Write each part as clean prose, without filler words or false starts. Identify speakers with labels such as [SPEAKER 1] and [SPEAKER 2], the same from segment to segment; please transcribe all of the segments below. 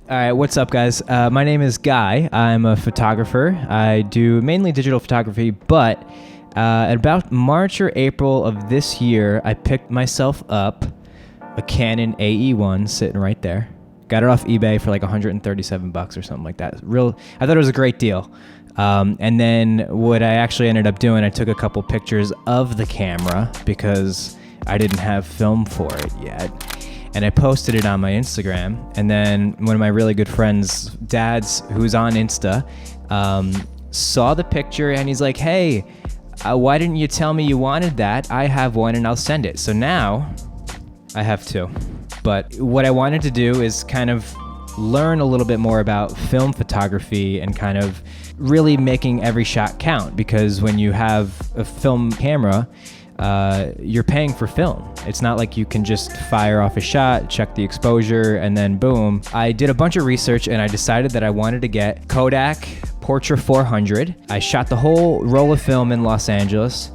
[SPEAKER 1] All right, what's up, guys? My name is Guy. I'm a photographer. I do mainly digital photography, but at about March or April of this year, I picked myself up a Canon AE1 sitting right there. Got it off eBay for like 137 bucks or something like that. I thought it was a great deal. And then what I actually ended up doing, I took a couple pictures of the camera because I didn't have film for it yet. And I posted it on my Instagram. And then one of my really good friends, dads, who's on Insta, saw the picture and he's like, hey, why didn't you tell me you wanted that? I have one and I'll send it. So now I have two. But what I wanted to do is kind of learn a little bit more about film photography and kind of really making every shot count, because when you have a film camera, you're paying for film. It's not like you can just fire off a shot, check the exposure, and then boom. I did a bunch of research and I decided that I wanted to get Kodak Portra 400. I shot the whole roll of film in Los Angeles,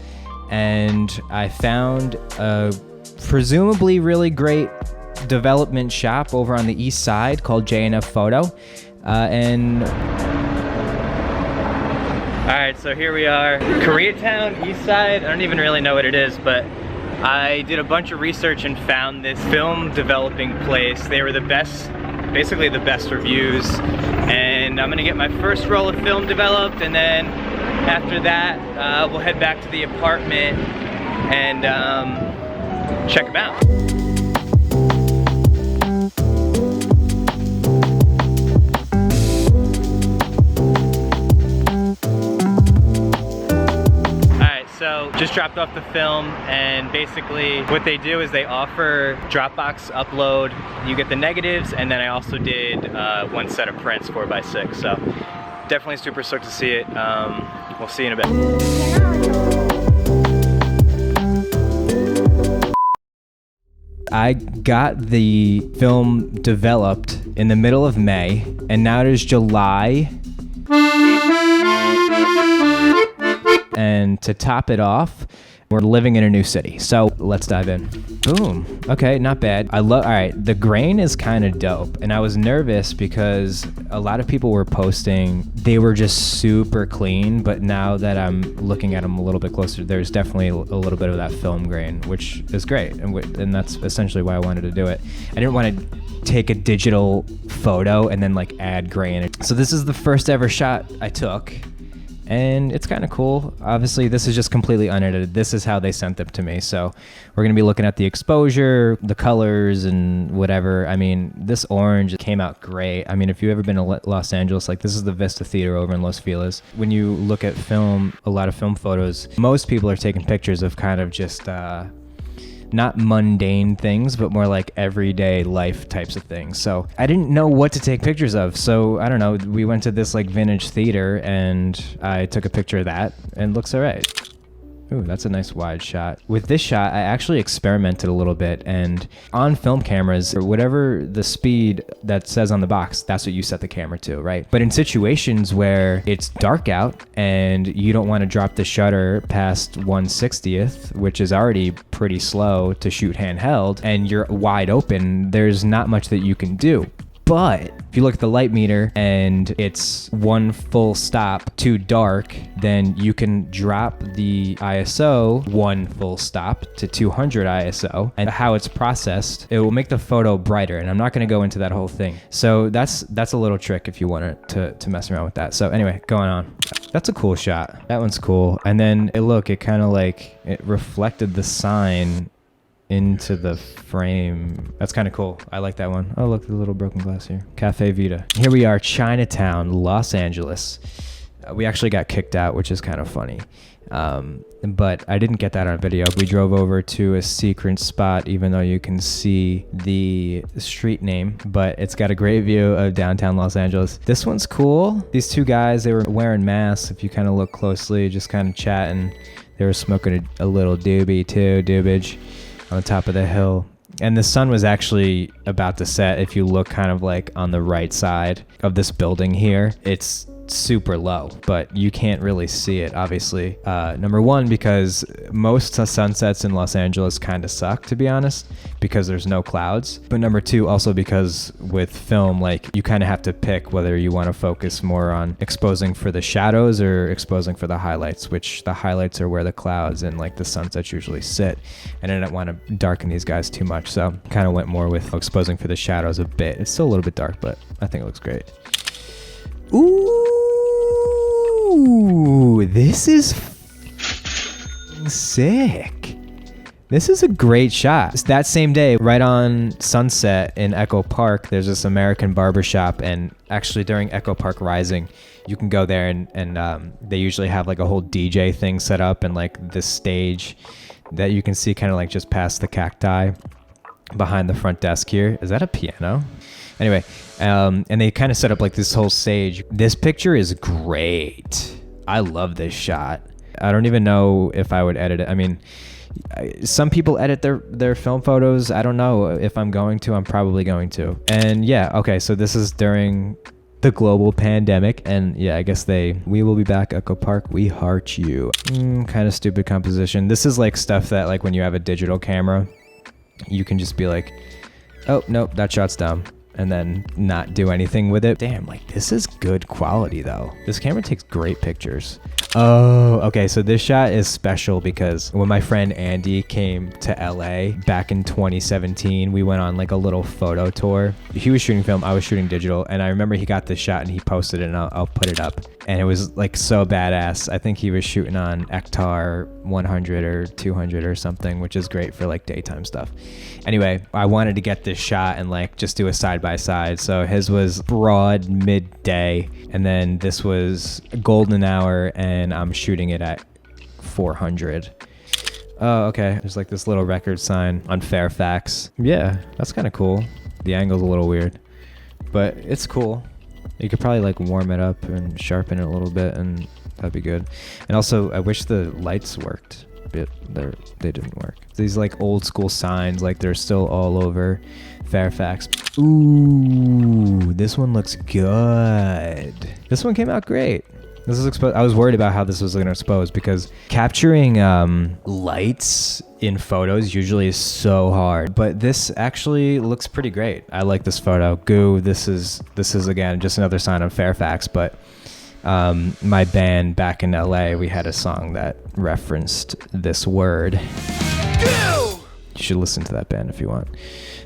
[SPEAKER 1] and I found a presumably really great development shop over on the east side called J&F Photo. All right, so here we are, Koreatown, east side. I don't even really know what it is, but I did a bunch of research and found this film developing place. They were the best, basically the best reviews. And I'm gonna get my first roll of film developed, and then after that, we'll head back to the apartment and check them out. So just dropped off the film, and basically what they do is they offer Dropbox upload. You get the negatives, and then I also did one set of prints 4x6. So definitely super stoked to see it. We'll see you in a bit. I got the film developed in the middle of May, and now it is July. And to top it off, we're living in a new city. So let's dive in. Boom. Okay, not bad. All right, the grain is kind of dope. And I was nervous because a lot of people were posting, they were just super clean. But now that I'm looking at them a little bit closer, there's definitely a little bit of that film grain, which is great. And that's essentially why I wanted to do it. I didn't want to take a digital photo and then like add grain. So this is the first ever shot I took. And it's kind of cool. Obviously, this is just completely unedited. This is how they sent them to me. So we're going to be looking at the exposure, the colors, and whatever. I mean, this orange came out great. I mean, if you've ever been to Los Angeles, like this is the Vista Theater over in Los Feliz. When you look at film, a lot of film photos, most people are taking pictures of kind of just not mundane things, but more like everyday life types of things. So I didn't know what to take pictures of. So I don't know, we went to this like vintage theater and I took a picture of that and it looks all right. Ooh, that's a nice wide shot. With this shot, I actually experimented a little bit, and on film cameras, or whatever the speed that says on the box, that's what you set the camera to, right? But in situations where it's dark out and you don't want to drop the shutter past 1/60th, which is already pretty slow to shoot handheld, and you're wide open, there's not much that you can do. But if you look at the light meter and it's one full stop too dark, then you can drop the ISO one full stop to 200 ISO, and how it's processed, it will make the photo brighter. And I'm not going to go into that whole thing. So that's a little trick if you want to mess around with that. So anyway, going on. That's a cool shot. That one's cool. And then it kind of like it reflected the sign into the frame. That's kind of cool. I like that one. Oh, look, the little broken glass here. Cafe Vita. Here we are, Chinatown, Los Angeles. We actually got kicked out, which is kind of funny. But I didn't get that on video. We drove over to a secret spot, even though you can see the street name, but it's got a great view of downtown Los Angeles. This one's cool. These two guys, they were wearing masks. If you kind of look closely, just kind of chatting. They were smoking a little doobage on the top of the hill. And the sun was actually about to set. If you look kind of like on the right side of this building here, it's super low, but you can't really see it, obviously. Number one, because most sunsets in Los Angeles kind of suck, to be honest, because there's no clouds. But number two, also because with film, like, you kind of have to pick whether you want to focus more on exposing for the shadows or exposing for the highlights, which the highlights are where the clouds and like the sunsets usually sit. And I didn't want to darken these guys too much, so kind of went more with exposing for the shadows a bit. It's still a little bit dark, but I think it looks great. Ooh, this is sick. This is a great shot. It's that same day, right on Sunset in Echo Park, there's this American barbershop, and actually during Echo Park Rising, you can go there and they usually have like a whole DJ thing set up and like this stage that you can see kind of like just past the cacti behind the front desk here. Is that a piano? Anyway, and they kind of set up like this whole stage. This picture is great. I love this shot. I don't even know if I would edit it. I mean, some people edit their film photos. I don't know if I'm going to. I'm probably going to. And yeah, okay, so this is during the global pandemic. And yeah, I guess we will be back, Echo Park. We heart you. Kind of stupid composition. This is like stuff that like when you have a digital camera, you can just be like, oh, nope, that shot's dumb. And then not do anything with it. Damn, like this is good quality though. This camera takes great pictures. Oh, okay, so this shot is special because when my friend Andy came to LA back in 2017, we went on like a little photo tour. He was shooting film, I was shooting digital, and I remember he got this shot and he posted it, and I'll put it up. And it was like so badass. I think he was shooting on Ektar 100 or 200 or something, which is great for like daytime stuff. Anyway, I wanted to get this shot and like just do a side by side. So his was broad midday, and then this was golden hour, and I'm shooting it at 400. Oh, okay. There's like this little record sign on Fairfax. Yeah, that's kind of cool. The angle's a little weird, but it's cool. You could probably like warm it up and sharpen it a little bit, and that'd be good. And also, I wish the lights worked, but they didn't work. These like old school signs, like they're still all over Fairfax. Ooh, this one looks good. This one came out great. This is exposed. I was worried about how this was going to expose because capturing lights in photos usually is so hard, but this actually looks pretty great. I like this photo. Goo. This is again just another sign of Fairfax, but my band back in LA, we had a song that referenced this word. Goo! You should listen to that band if you want.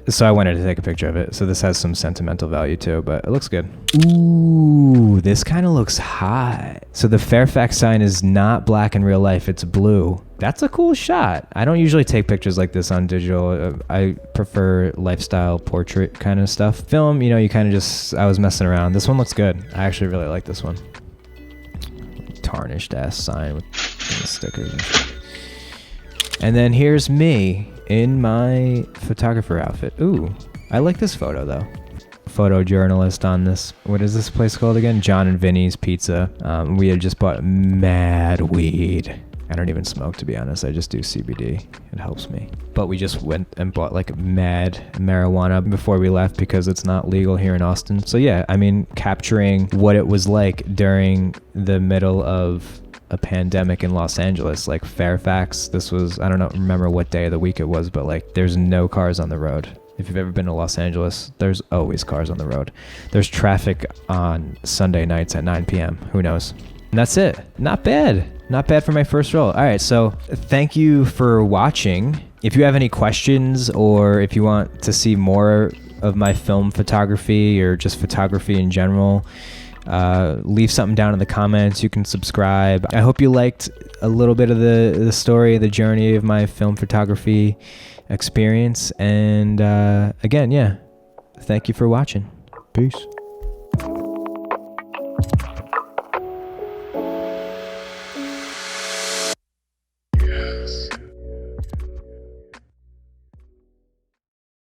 [SPEAKER 1] So I wanted to take a picture of it. So this has some sentimental value too, but it looks good. Ooh, this kind of looks hot. So the Fairfax sign is not black in real life, it's blue. That's a cool shot. I don't usually take pictures like this on digital. I prefer lifestyle portrait kind of stuff. Film, you know, you kind of just, I was messing around. This one looks good. I actually really like this one. Tarnished ass sign with stickers and shit. And then here's me in my photographer outfit. Ooh, I like this photo though. Photojournalist on this, what is this place called again? John and Vinny's Pizza. We had just bought mad weed. I don't even smoke, to be honest. I just do CBD. It helps me. But we just went and bought like mad marijuana before we left because it's not legal here in Austin. So yeah, I mean, capturing what it was like during the middle of a pandemic in Los Angeles, like Fairfax. This was, I don't remember what day of the week it was, but like there's no cars on the road. If you've ever been to Los Angeles, there's always cars on the road. There's traffic on Sunday nights at 9 p.m. Who knows? And that's it. Not bad. Not bad for my first roll. All right, so thank you for watching. If you have any questions or if you want to see more of my film photography or just photography in general, leave something down in the comments. You can subscribe. I hope you liked a little bit of the story, the journey of my film photography experience. And again, yeah, thank you for watching. Peace.